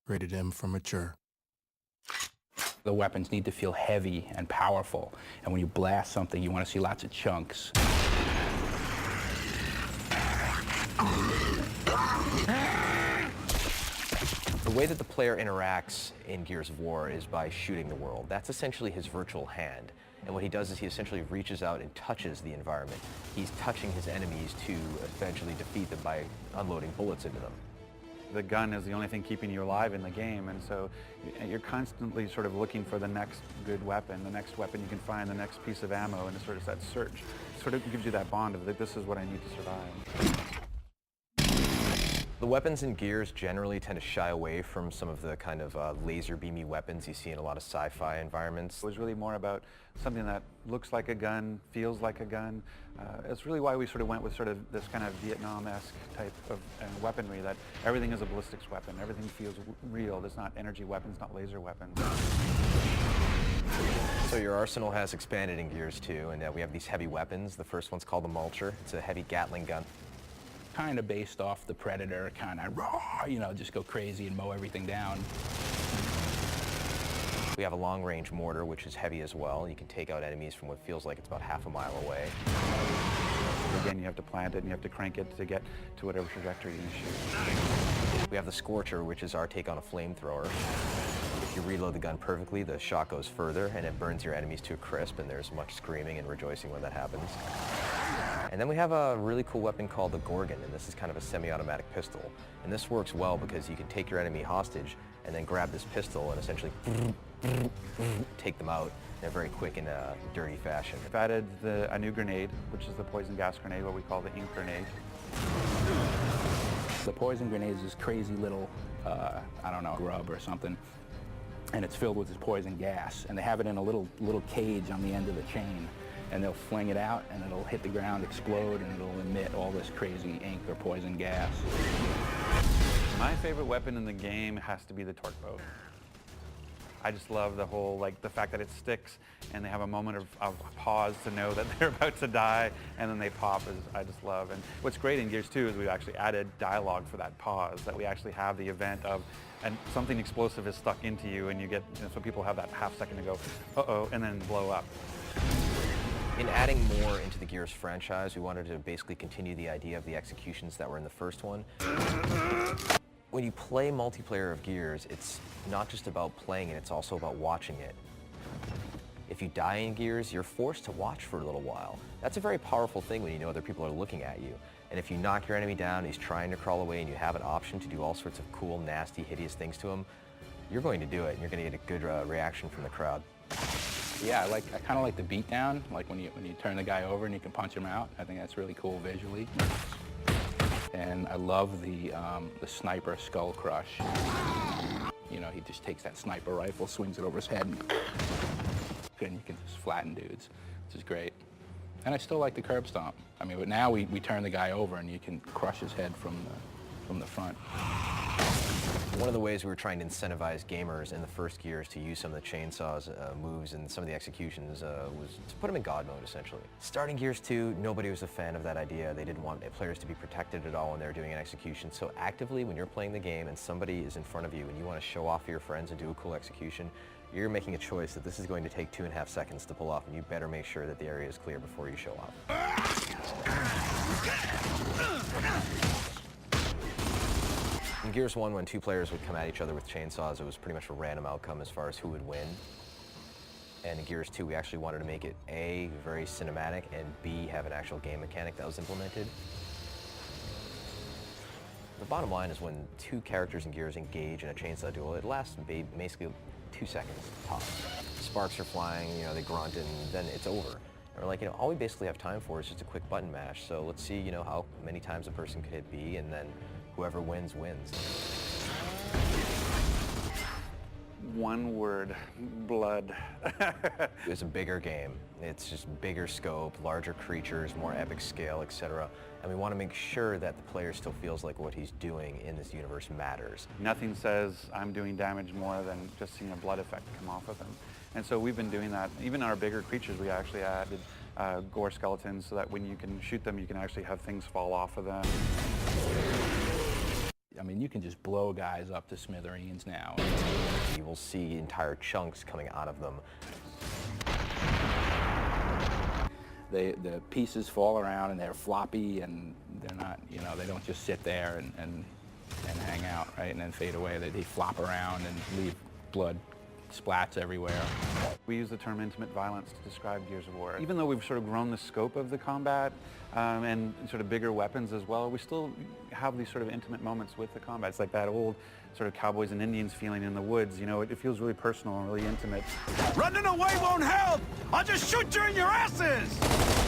Rated M for mature. The weapons need to feel heavy and powerful, and when you blast something, you want to see lots of chunks. The way that the player interacts in Gears of War is by shooting the world. That's essentially his virtual hand. And what he does is he essentially reaches out and touches the environment. He's touching his enemies to eventually defeat them by unloading bullets into them. The gun is the only thing keeping you alive in the game, and so you're constantly sort of looking for the next good weapon, the next weapon you can find, the next piece of ammo, and it's sort of that search. It sort of gives you that bond of that this is what I need to survive. The weapons in Gears generally tend to shy away from some of the kind of laser beamy weapons you see in a lot of sci-fi environments. It was really more about something that looks like a gun, feels like a gun. It's really why we sort of went with sort of this kind of Vietnam-esque type of weaponry, that everything is a ballistics weapon, everything feels real. There's not energy weapons, not laser weapons. So your arsenal has expanded in Gears 2, and we have these heavy weapons. The first one's called the Mulcher. It's a heavy Gatling gun. Kind of based off the Predator, kind of raw, you know, just go crazy and mow everything down. We have a long-range mortar, which is heavy as well. You can take out enemies from what feels like it's about half a mile away. Again, you have to plant it and you have to crank it to get to whatever trajectory you shoot. We have the Scorcher, which is our take on a flamethrower. If you reload the gun perfectly, the shot goes further and it burns your enemies to a crisp, and there's much screaming and rejoicing when that happens. And then we have a really cool weapon called the Gorgon, and this is kind of a semi-automatic pistol. And this works well because you can take your enemy hostage and then grab this pistol and essentially take them out in a very quick and dirty fashion. We've added a new grenade, which is the poison gas grenade, what we call the ink grenade. The poison grenade is this crazy little, I don't know, grub or something, and it's filled with this poison gas, and they have it in a little cage on the end of the chain, and they'll fling it out, and it'll hit the ground, explode, and it'll emit all this crazy ink or poison gas. My favorite weapon in the game has to be the torque bow. I just love the whole, like, the fact that it sticks and they have a moment of pause to know that they're about to die, and then they pop, I just love. And what's great in Gears 2 is we've actually added dialogue for that pause, that we actually have the event of, and something explosive is stuck into you, and you get, you know, so people have that half second to go, uh-oh, and then blow up. In adding more into the Gears franchise, we wanted to basically continue the idea of the executions that were in the first one. When you play multiplayer of Gears, it's not just about playing it, it's also about watching it. If you die in Gears, you're forced to watch for a little while. That's a very powerful thing when you know other people are looking at you. And if you knock your enemy down, he's trying to crawl away, and you have an option to do all sorts of cool, nasty, hideous things to him, you're going to do it, and you're going to get a good reaction from the crowd. Yeah, I kind of like the beatdown, like when you turn the guy over and you can punch him out. I think that's really cool visually. And I love the sniper skull crush. You know, he just takes that sniper rifle, swings it over his head, and you can just flatten dudes, which is great. And I still like the curb stomp. I mean, but now we turn the guy over and you can crush his head from the front. One of the ways we were trying to incentivize gamers in the first Gears to use some of the chainsaws moves and some of the executions was to put them in God mode, essentially. Starting Gears 2, nobody was a fan of that idea. They didn't want players to be protected at all when they were doing an execution. So actively, when you're playing the game and somebody is in front of you and you want to show off for your friends and do a cool execution, you're making a choice that this is going to take 2.5 seconds to pull off, and you better make sure that the area is clear before you show off. In Gears 1, when two players would come at each other with chainsaws, it was pretty much a random outcome as far as who would win. And in Gears 2, we actually wanted to make it A, very cinematic, and B, have an actual game mechanic that was implemented. The bottom line is when two characters in Gears engage in a chainsaw duel, it lasts basically 2 seconds tops. Sparks are flying, you know, they grunt, and then it's over. And we're like, you know, all we basically have time for is just a quick button mash, so let's see, you know, how many times a person could hit B, and then whoever wins, wins. One word, blood. It's a bigger game. It's just bigger scope, larger creatures, more epic scale, etc. And we want to make sure that the player still feels like what he's doing in this universe matters. Nothing says I'm doing damage more than just seeing a blood effect come off of them. And so we've been doing that. Even our bigger creatures, we actually added gore skeletons so that when you can shoot them, you can actually have things fall off of them. I mean, you can just blow guys up to smithereens now. You will see entire chunks coming out of them. The pieces fall around and they're floppy and they're not, you know, they don't just sit there and hang out, right, and then fade away. They flop around and leave blood splats everywhere. We use the term intimate violence to describe Gears of War. Even though we've sort of grown the scope of the combat and sort of bigger weapons as well, we still have these sort of intimate moments with the combat. It's like that old sort of cowboys and Indians feeling in the woods, you know, it feels really personal and really intimate. Running away won't help! I'll just shoot you in your asses!